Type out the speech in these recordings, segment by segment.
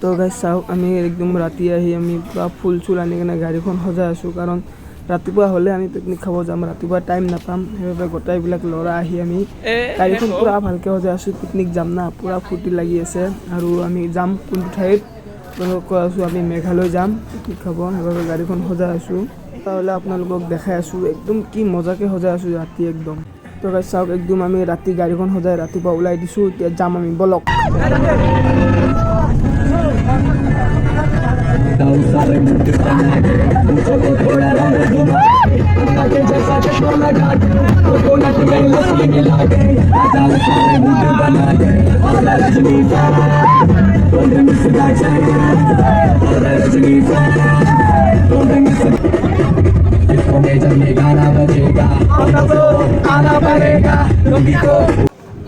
তো গাইজ চাওক আমি একদম ৰাতি আহি আমি পূৰা ফুল চুল আনি কিনে গাড়ীখন সজাই আছোঁ, কাৰণ ৰাতিপুৱা হ'লে আমি পিকনিক খাব যাম, ৰাতিপুৱা টাইম নাপাম, সেইবাবে গোটেইবিলাক ল'ৰা আহি আমি গাড়ীখন পূৰা ভালকৈ সজাই আছোঁ। পিকনিক যাম না, পূৰা ফূৰ্তি লাগি আছে। আৰু আমি যাম কোনটো ঠাইত কৈ আছোঁ, আমি মেঘালয় যাম পিকনিক খাব, সেইবাবে গাড়ীখন সজাই আছোঁ। তাহলে আপোনালোকক দেখাই আছোঁ একদম কি মজাকৈ সজাই আছোঁ ৰাতি একদম। তো গাইজ চাওক একদম আমি ৰাতি গাড়ীখন সজাই ৰাতিপুৱা ওলাই দিছোঁ, এতিয়া যাম আমি, বলক।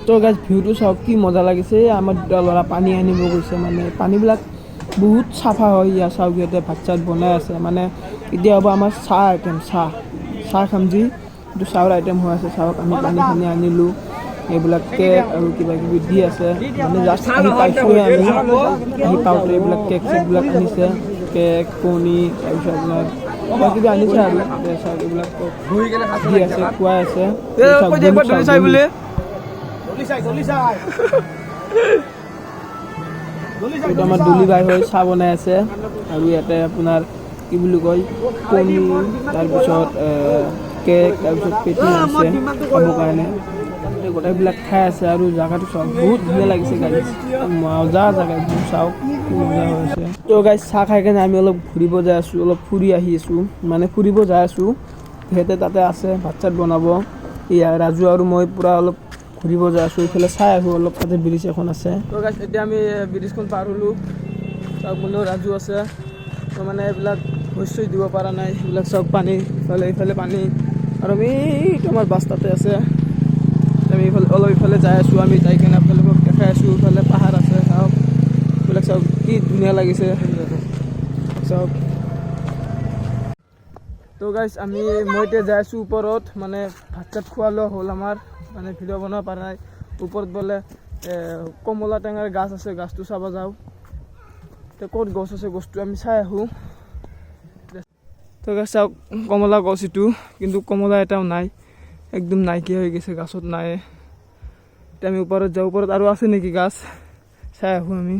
তো গাইজ ভিউটো চাওক কি মজা লাগিছে। আমাৰ দুটা ল'ৰা পানী আনিব গৈছে, মানে পানীবিলাক বহুত চাফা হয় ইয়াৰ। চাওক ইয়াতে ভাত চাত বনাই আছে, মানে এতিয়া হ'ব আমাৰ চাহ আইটেম, চাহ খাম যি এইটো চাহৰ আইটেম হৈ আছে। চাওক আমি পানী চানী আনিলোঁ, এইবিলাক কেক আৰু কিবা কিবি দি আছে, মানে জাষ্ট আহি পাইছোঁহে আমি। আহি পাওঁতে এইবিলাক কেক চেকবিলাক আনিছে, কেক কণী তাৰপিছত আপোনাৰ কিবা কিবি আনিছে আৰু চাওক এইবিলাক দি আছে, খুৱাই আছে। এইটো আমাৰ দুলি বাই হৈ চাহ বনাই আছে, আৰু ইয়াতে আপোনাৰ কি বুলি কয় কণী, তাৰপিছত কেক, তাৰপিছত পেটি আছে খাবৰ কাৰণে। গোটেইবিলাক খাই আছে আৰু জেগাটো চাওক বহুত ধুনীয়া লাগিছে গাইজ, মজা জেগা একদম। চাওক কি মজা হৈ আছে। তো গাইজ চাহ খাই কেনে আমি অলপ ঘূৰিব যাই আছোঁ, অলপ ফুৰি আহি আছোঁ, মানে ফুৰিব যাই আছোঁ। সিহঁতে তাতে আছে ভাত চাত বনাব, এয়া ৰাজু আৰু মই পূৰা অলপ ঘূৰিব যাই আছোঁ, এইফালে চাই আছোঁ অলপ, তাতে ব্ৰিজ এখন আছে। তো গাইজ এতিয়া আমি ব্ৰিজখন পাৰ হ'লোঁ, চাওক বোলো ৰাজু আছে। তো মানে এইবিলাক শস্য দিব পৰা নাই, এইবিলাক চাওক পানী, এইফালে পানী, আৰু আমি আমাৰ বাছ তাতে আছে। আমি অলপ ইফালে যাই আছোঁ, আমি যাই কিনে আপোনালোকক দেখাই আছোঁ। ইফালে পাহাৰ আছে, চাওক এইবিলাক চাওক কি ধুনীয়া লাগিছে চাওক। তো গাইজ মই এতিয়া যাই আছোঁ ওপৰত, মানে ভাত চাত খোৱা লোৱা হ'ল আমাৰ, মানে ভিডিঅ' বনাব পৰা নাই। ওপৰত বোলে কমলা টেঙাৰ গাছ আছে, গাছটো চাব যাওঁ। তো ক'ত গছ আছে, গছটো আমি চাই আহোঁ। তো গাছ চাওক কমলা গছ এইটো, কিন্তু কমলা এটাও নাই, একদম নাইকিয়া হৈ গৈছে, গাছত নাই। এতিয়া আমি ওপৰত যাওঁ, ওপৰত আৰু আছে নেকি গাছ, চাই আহোঁ আমি।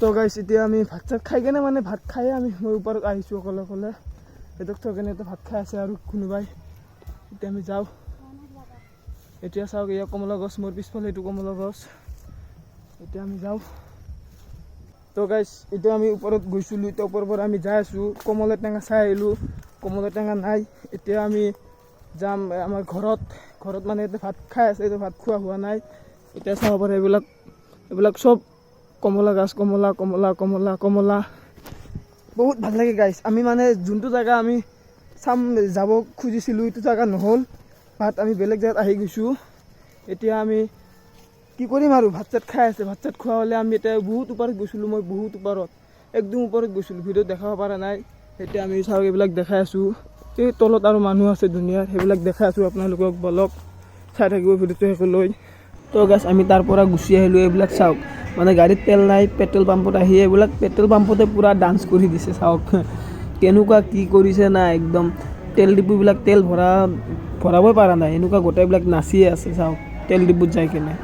তো গাইছ এতিয়া আমি ভাত চাত খাই কেনে, মানে ভাত খাই মই ওপৰত আহিছোঁ অকলে অকলে। সিহঁতক থৈ কেনে ভাত খাই আছে আৰু কোনোবাই। এতিয়া আমি যাওঁ, এতিয়া চাওক এয়া কমলা গছ, মোৰ পিছফালে এইটো কমলা গছ। এতিয়া আমি যাওঁ। তো গাইছ এতিয়া আমি ওপৰত গৈছিলোঁ, এতিয়া ওপৰৰ পৰা আমি যাই আছোঁ, কমলা টেঙা চাই আহিলোঁ, কমলা টেঙা নাই। এতিয়া আমি যাম আমাৰ ঘৰত মানে এতিয়া ভাত খাই আছে, এতিয়া ভাত খোৱা হোৱা নাই। এতিয়া চাব পাৰে এইবিলাক চব কমলা গাছ, কমলা বহুত ভাল লাগে গাইছ। আমি মানে যোনটো জেগা আমি যাব খুজিছিলোঁ এইটো জেগা নহ'ল, বাট আমি বেলেগ জেগাত আহি গৈছোঁ। এতিয়া আমি কি কৰিম আৰু, ভাত চাত খাই আছে, ভাত চাত খোৱা হ'লে আমি এতিয়া বহুত ওপৰত গৈছিলোঁ, মই বহুত ওপৰত, একদম ওপৰত গৈছিলোঁ, ভিডিঅ'ত দেখাব পৰা নাই। এতিয়া আমি চাওক এইবিলাক দেখাই আছোঁ, এই তলত আৰু মানুহ আছে দুনিয়াৰ, সেইবিলাক দেখাই আছোঁ আপোনালোকক, বলক চাই থাকিব ভিডিঅ'টো শেষলৈ। তো গাইছ আমি তাৰ পৰা গুচি আহিলোঁ। এইবিলাক চাওক মানে গাড়ীত তেল নাই, পেট্ৰল পাম্পত আহি এইবিলাক পেট্ৰল পাম্পতে পূৰা ডান্স কৰি দিছে, চাওক কেনেকুৱা কি কৰিছে না, একদম তেল ডিপুবিলাক তেল ভৰাবই পৰা নাই, এনেকুৱা গোটেইবিলাক নাচিয়ে আছে চাওক তেল ডিপুত যাই কিনে।